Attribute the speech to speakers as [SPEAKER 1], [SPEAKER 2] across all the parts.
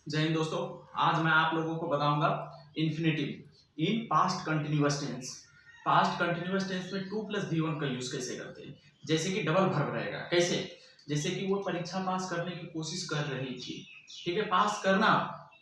[SPEAKER 1] जय हिंद दोस्तों। आज मैं आप लोगों को बताऊंगा infinitive in past continuous tense. Past continuous tense में 2 + V1 का यूज कैसे करते हैं। जैसे कि डबल वर्ब रहेगा। कैसे? जैसे कि वो परीक्षा पास करने की कोशिश कर रही थी। ठीक है, पास करना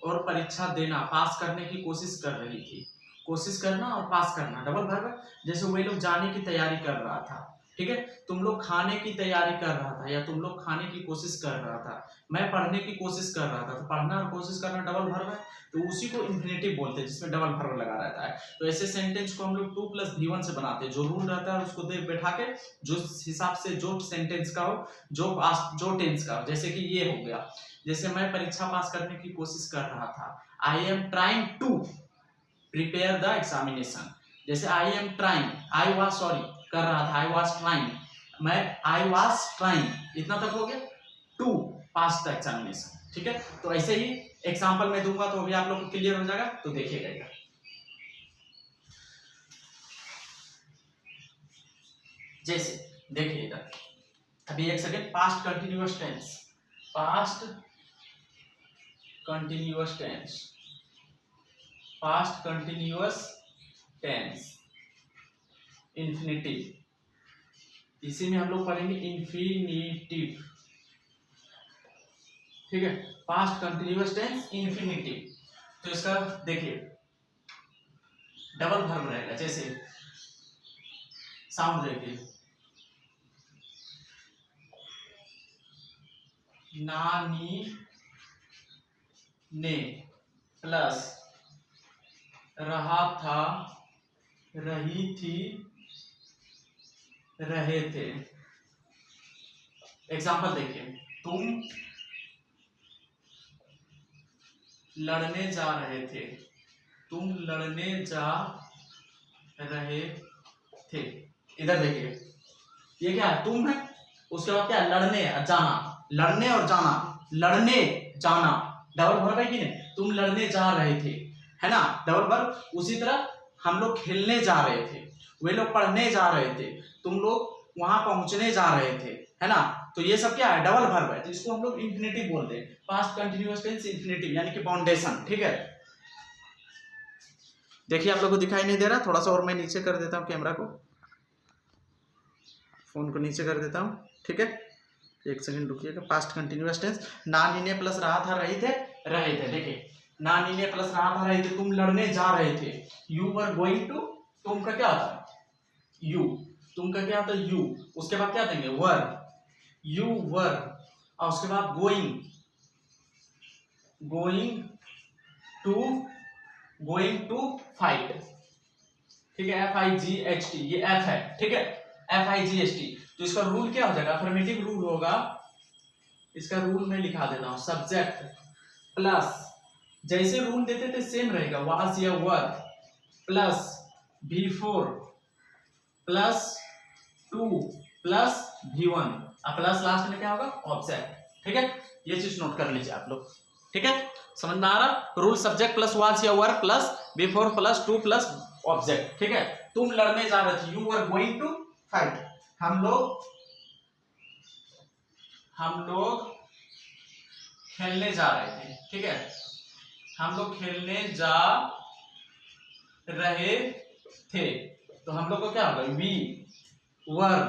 [SPEAKER 1] और परीक्षा देना, पास करने की कोशिश कर रही थी। कोशिश करना और पास करना डबल वर्ब। जैसे वे लोग जाने की तैयारी कर रहा था। ठीक है, तुम लोग खाने की तैयारी कर रहा था या तुम लोग खाने की कोशिश कर रहा था। मैं पढ़ने की कोशिश कर रहा था, तो पढ़ना और कोशिश करना डबल वर्ब है, तो उसी को इन्फिनेटिव बोलते हैं जिसमें डबल वर्ब लगा रहता है। तो ऐसे सेंटेंस को हम लोग 2 + V1 से बनाते हैं। जो रूल रहता है उसको देख बैठा के, जो हिसाब से जो सेंटेंस का हो, जो टेंस का हो। जैसे कि ये हो गया, जैसे मैं परीक्षा पास करने की कोशिश कर रहा था। I am trying to prepare the examination. जैसे I am trying, I was sorry कर रहा था, आई वाज ट्राइंग, मैं आई वाज ट्राइंग, इतना तक हो गया। To pass the examination. ठीक है, तो ऐसे ही एग्जांपल में दूंगा तो अभी आप लोग को क्लियर हो जाएगा। तो देखिएगा, जैसे देखिए इधर, अभी एक second. Past continuous tense, past continuous tense, past continuous tense infinitive. इसी में हम लोग पढ़ेंगे इन्फिनिटिव। ठीक है, पास्ट कंटिन्यूअस टेंस इन्फिनिटिव। तो इसका देखिए डबल वर्ब रहेगा। जैसे साउंड देखिए, नानी ने प्लस रहा था, रही थी, रहे थे। एग्जांपल देखिए, तुम लड़ने जा रहे थे, तुम लड़ने जा रहे थे। इधर देखिए, ये क्या है? तुम है, उसके बाद क्या है? लड़ने और जाना, लड़ने और जाना, लड़ने जाना डबल वर्ब है कि नहीं? तुम लड़ने जा रहे थे, है ना, डबल वर्ब। उसी तरह हम लोग खेलने जा रहे थे, वे लोग पढ़ने जा रहे थे, तुम लोग वहां पहुंचने जा रहे थे, है ना। तो ये सब क्या है? डबल वर्ब है, तो इसको हम लोग इन्फिनेटिव बोलते हैं। पास्ट कंटिन्यूअस टेंस इन्फिनेटिव यानी कि फाउंडेशन। ठीक है, देखिए आप लोगों को दिखाई नहीं दे रहा, थोड़ा सा और मैं नीचे कर देता हूँ कैमरा को, फोन को नीचे कर देता हूँ। ठीक है, एक सेकंड रुकिएगा। पास्ट कंटिन्यूअस टेंस, नानी ने प्लस रहा था, रही थे, रहे थे। देखिए, नानी ने प्लस रहा था, रहे थे, तुम लड़ने जा रहे थे, यू वर गोइंग टू। तुम का क्या आता है? यू। तुम का क्या आता है? यू। उसके बाद क्या देंगे? Were, you were. और उसके बाद going, going to, going to fight. ठीक है, FIGHT, ये एफ है। ठीक है, FIGHT। तो इसका रूल क्या हो जाएगा? अफर्मेटिव रूल होगा। इसका रूल मैं लिखा देता हूं, सब्जेक्ट प्लस, जैसे रूल देते थे सेम रहेगा, वाज या were, plus V4 plus 2 plus V1, और प्लस लास्ट में क्या होगा? ऑब्जेक्ट। ठीक है, ये चीज नोट कर लीजिए आप लोग। ठीक है, समझ में आ रहा? रूल सब्जेक्ट प्लस वाज या were plus V4 plus 2 plus object. ठीक है, तुम लड़ने जा रहे थे, you were going to fight. हम लोग खेलने जा रहे थे। ठीक है, हम लोग खेलने जा रहे थे, तो हम लोग को क्या होगा? We were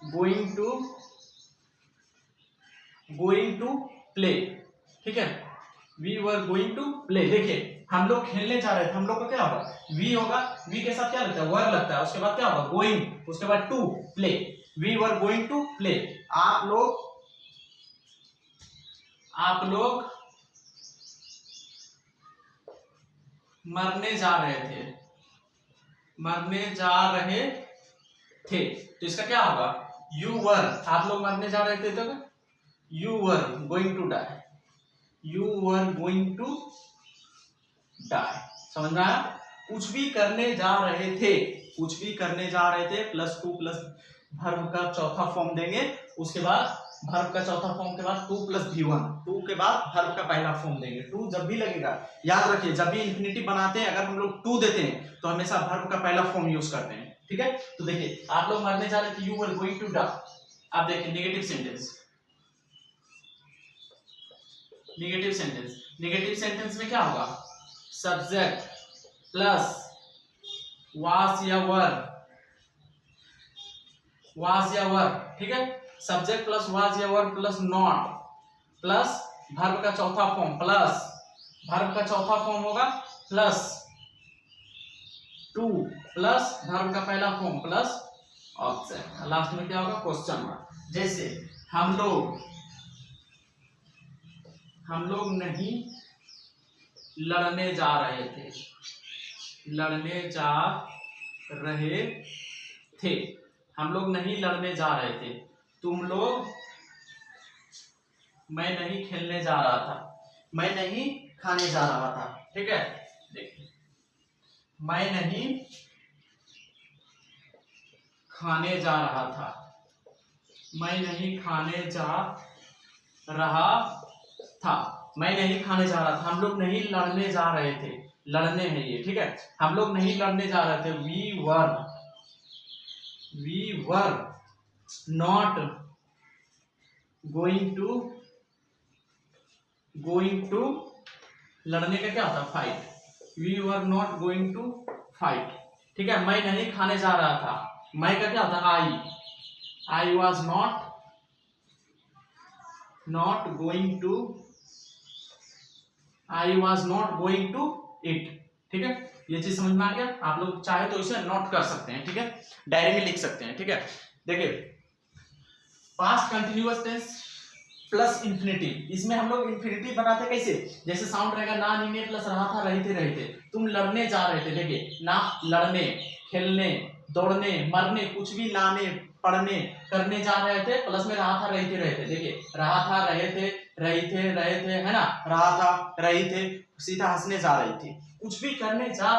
[SPEAKER 1] going to play. ठीक है, we were going to play. देखिए, हम लोग खेलने जा रहे थे, हम लोग का क्या होगा? वी होगा, वी के साथ क्या लगता है? वर लगता है। उसके बाद क्या होगा? गोइंग, उसके बाद to, play. We were going to play. आप लोग मरने जा रहे थे, मरने जा रहे थे, तो इसका क्या होगा? You were. आप लोग मरने जा रहे थे, तो you were going to die, you were going to die. समझ में आया? कुछ भी करने जा रहे थे, कुछ भी करने जा रहे थे, प्लस 2 प्लस वर्ब का चौथा फॉर्म देंगे। उसके बाद वर्ब का चौथा फॉर्म के बाद 2 + V1, 2 के बाद वर्ब का पहला फॉर्म देंगे। 2 जब भी लगेगा, याद रखिए, जब भी इन्फिनिटिव बनाते हैं, अगर हम लोग 2 देते हैं तो हमेशा वर्ब का पहला फॉर्म यूज करते हैं। ठीक है, तो देखिए, आप लोग मरने जा रहे थे, you were going to die. आप देखिए नेगेटिव सेंटेंस, नेगेटिव सेंटेंस में क्या होगा, सब्जेक्ट प्लस वाज या वर, ठीक है, सब्जेक्ट प्लस वाज या were plus not plus verb का चौथा फॉर्म प्लस वर्ब का चौथा फॉर्म होगा प्लस टू प्लस वर्ब का पहला फॉर्म प्लस ऑब्जेक्ट, लास्ट में क्या होगा, क्वेश्चन मार्क। जैसे हम लोग नहीं लड़ने जा रहे थे, हम लोग नहीं लड़ने जा रहे थे, तुम लोग, मैं नहीं खेलने जा रहा था, मैं नहीं खाने जा रहा था, ठीक है, देखिए मैं नहीं खाने जा रहा था, मैं नहीं खाने जा रहा था, मैं नहीं खाने जा रहा था, हम लोग नहीं लड़ने जा रहे थे, लड़ने हैं ये, ठीक है, हम लोग नहीं लड़ने जा रहे थे, we were not going to लड़ने का क्या होता है, fight, we were not going to fight, ठीक है, मैं नहीं खाने जा रहा था, मैं का क्या होता है, I was not going to it, ठीक है, ये चीज समझ में आ गया। आप लोग चाहे तो इसे नोट कर सकते हैं, ठीक है, डायरी में लिख सकते हैं, ठीक है। देखिए past continuous tens plus infinitive, इसमें हम लोग इंफिनिटिव बनाते कैसे, जैसे साउंड रहेगा ना नीने प्लस रहा था रहे थे, तुम लड़ने जा रहे थे, देखिए ना लड़ने, खेलने, दौड़ने, मरने, कुछ भी लाने, पढ़ने, करने जा रहे थे, प्लस में रहा था रहे थे, देखिए रहा था रहे थे, है ना, रहा था रही थे, सीधा हंसने जा रही थी, कुछ भी करने जा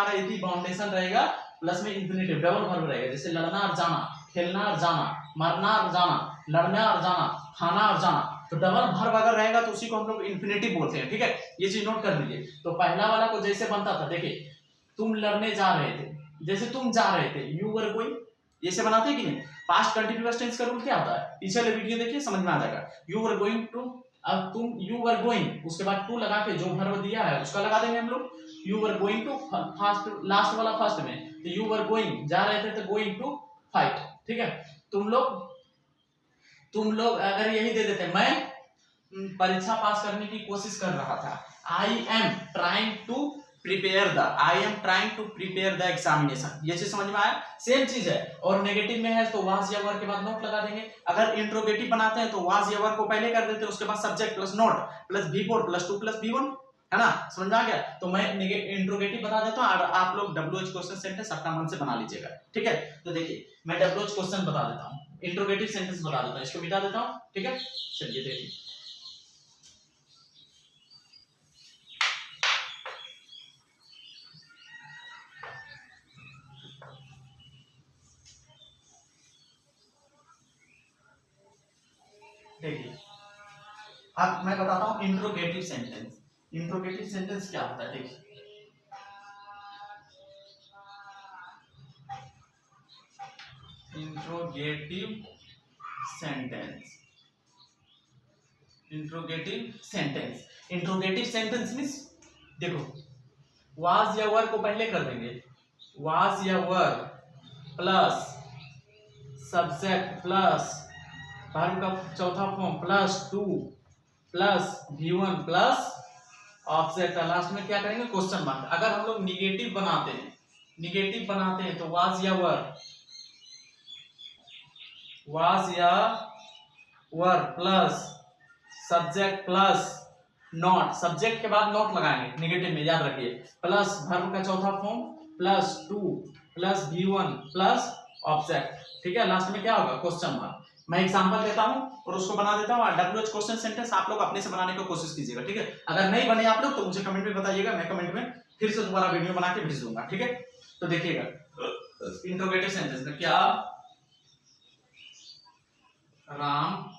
[SPEAKER 1] रही थी, बाउंडेशन रहेगा प्लस में इंफिनिटिव डबल वर्ब रहेगा, जैसे लड़ना और जाना, खेलना और जाना, मरना और जाना, लड़ना और जाना, खाना और जाना, तो डबल वर्ब अगर रहेगा तो उसी को हम लोग इंफिनिटिव बोलते हैं, ठीक है, ये चीज नोट कर लीजिए। तो पहला वाला को जैसे बनता था, देखिए तुम लड़ने जा रहे थे, जैसे तुम जा रहे थे, यू वर गोइंग, जैसे बनाते हैं कि नहीं। पास्ट कंटिन्यूअस टेंस का रूल क्या होता है, पीछे वाले वीडियो देखिए समझ में आ जाएगा। यू वर गोइंग टू, अब तुम यू वर गोइंग, उसके बाद टू लगा के जो वर्ब दिया है उसका लगा देंगे हम लोग, you were going to first, last वाला फर्स्ट में, तो यू वर गोइंग जा रहे थे तो गोइंग टू फाइट, ठीक है। तुम लोग अगर यही दे देते, मैं परीक्षा पास करने की कोशिश कर रहा था, I am trying to prepare the examination, ये चीज समझ में आया, सेम चीज है। और नेगेटिव में है तो वाज या वर के बाद नोट लगा देंगे, अगर इंट्रोगेटिव बनाते हैं तो वाज या वर को पहले कर देते हैं, उसके बाद subject plus note plus V4 plus 2 plus V1, है ना, समझ में आ गया। तो मैं इंट्रोगेटिव बता देता हूं, आप लोग WH क्वेश्चन सेंटेंस अपना मन से बना लीजिएगा, ठीक है। तो देखिए मैं WH क्वेश्चन बता देता हूं, इंट्रोगेटिव सेंटेंस बता देता हूं, इसको मिटा देता हूं, ठीक है। चलिए देखिए, अब मैं बताता हूं इंट्रोगेटिव सेंटेंस। इंट्रोगेटिव सेंटेंस क्या होता है, देखिए इंट्रोगेटिव सेंटेंस मींस, देखो वाज या वर को पहले कर देंगे, वाज या were plus subject plus verb का चौथा form plus 2 plus V1 plus object, last में क्या करेंगे, क्वेश्चन मार्क। अगर हम लोग निगेटिव बनाते हैं तो वाज या were plus subject plus not, subject के बाद नॉट लगाएंगे निगेटिव में, याद रखिए, प्लस वर्ब का चौथा form plus 2 plus V1 plus object, ठीक है, लास्ट में क्या होगा, क्वेश्चन मार्क। मैं एग्जांपल देता हूं और उसको बना देता हूं, WH क्वेश्चन सेंटेंस आप लोग अपने से बनाने की कोशिश कीजिएगा, ठीक है। अगर नहीं बने आप लोग तो मुझे कमेंट में बताइएगा, मैं कमेंट में फिर से दोबारा वीडियो बना के भेज दूंगा, ठीक है। तो देखिएगा इंट्रोगेटिव सेंटेंस में, क्या राम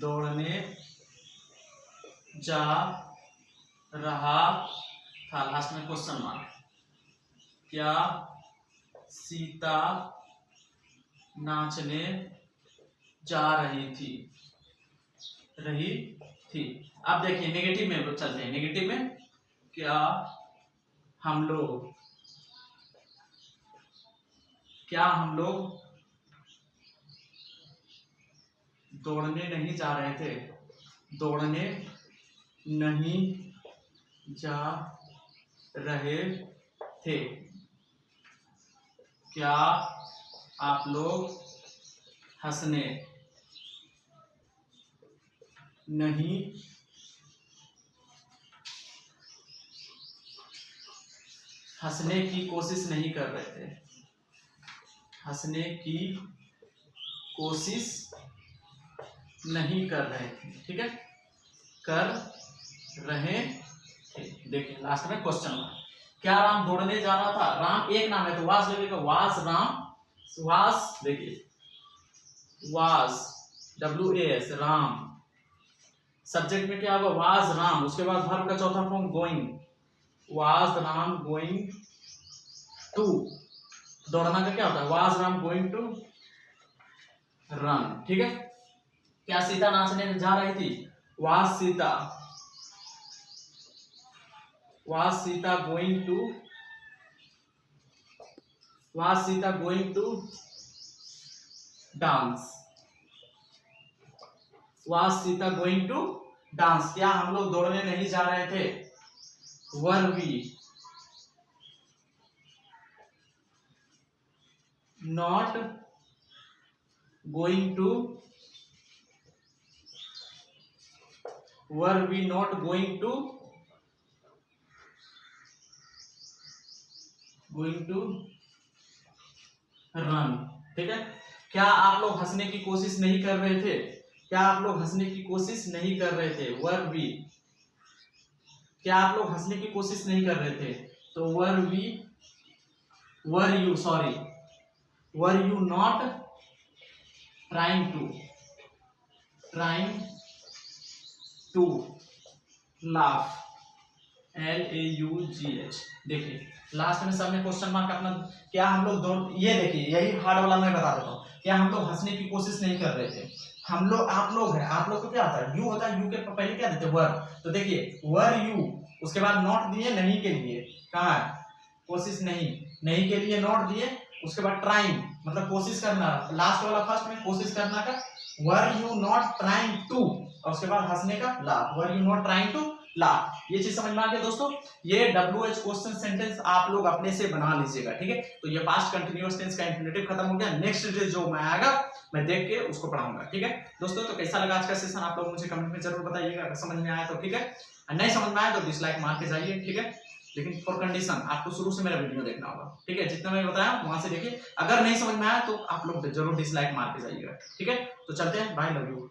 [SPEAKER 1] दौड़ने जा रहा था, लास्ट में क्वेश्चन मार्क, क्या सीता नाचने जा रही थी। अब देखिए नेगेटिव में चलते हैं। नेगेटिव में क्या हम लोग दौड़ने नहीं जा रहे थे? दौड़ने नहीं जा रहे थे। क्या आप लोग हंसने की कोशिश नहीं कर रहे थे? हंसने की कोशिश नहीं कर रहे थे। ठीक है, कर रहे थे। देखिए लास्ट में क्वेश्चन मार्क। क्या राम दौड़ने जा रहा था? राम एक नाम है तो वाज लगेगा, वाज राम। वाज देखिए वाज WAS राम। सब्जेक्ट में क्या होगा? वाज राम। उसके बाद वर्ब का चौथा form going. Was Ram going to. दौड़ना का क्या होता है? Was Ram going to run. ठीक है, क्या सीता नाचने जा रही थी? Was Sita going to dance. Was Sita going to dance. क्या हम लोग दौड़ने नहीं जा रहे थे? Were we not going to run. ठीक है, क्या आप लोग हंसने की कोशिश नहीं कर रहे थे? क्या आप लोग हंसने की कोशिश नहीं कर रहे थे? Were we. क्या आप लोग हंसने की कोशिश नहीं कर रहे थे? तो were you not trying to laugh. LAUGH। देखिए लास्ट में सबने क्वेश्चन मार्क अपना। क्या हम लोग दोनों, ये देखिए यही हार्ड वाला मैं बता देता हूँ। क्या हम लोग हंसने की कोशिश नहीं कर रहे थे? हम लोग, आप लोग है, आप लोग को क्या होता है? यू होता है। यू के पहले क्या देते? वर। तो देखिए वर यू, उसके बाद नॉट दिए नहीं के लिए। कहाँ है? कोशिश नहीं के लिए नॉट दिए। उसके बाद ट्राइंग मतलब कोशिश करना। लास्ट वाला फर्स्ट में कोशिश करना का were you not trying to, और उसके बाद हंसने का laugh. Were you not trying to laugh. ये चीज समझ में आ गया दोस्तों? ये WH क्वेश्चन सेंटेंस आप लोग अपने से बना लीजिएगा। ठीक है, तो ये पास्ट कंटीन्यूअस टेंस का इंफिनिटिव खत्म हो गया। नेक्स्ट डे जो मैं आएगा मैं देख के उसको पढ़ाऊंगा। ठीक है दोस्तों, तो कैसा लगा आज का सेशन आप लोग मुझे कमेंट में जरूर बताइएगा। अगर समझ में आया तो ठीक है, नहीं समझ में आया तो डिसलाइक मार के जाइए। ठीक है, लेकिन फॉर कंडीशन आपको शुरू से मेरा वीडियो देखना होगा। ठीक है, जितना मैंने बताया वहां से देखिए। अगर नहीं समझ में आया तो आप लोग जरूर डिसलाइक मार के जाइएगा। ठीक है, तो चलते हैं, बाय, लव यू।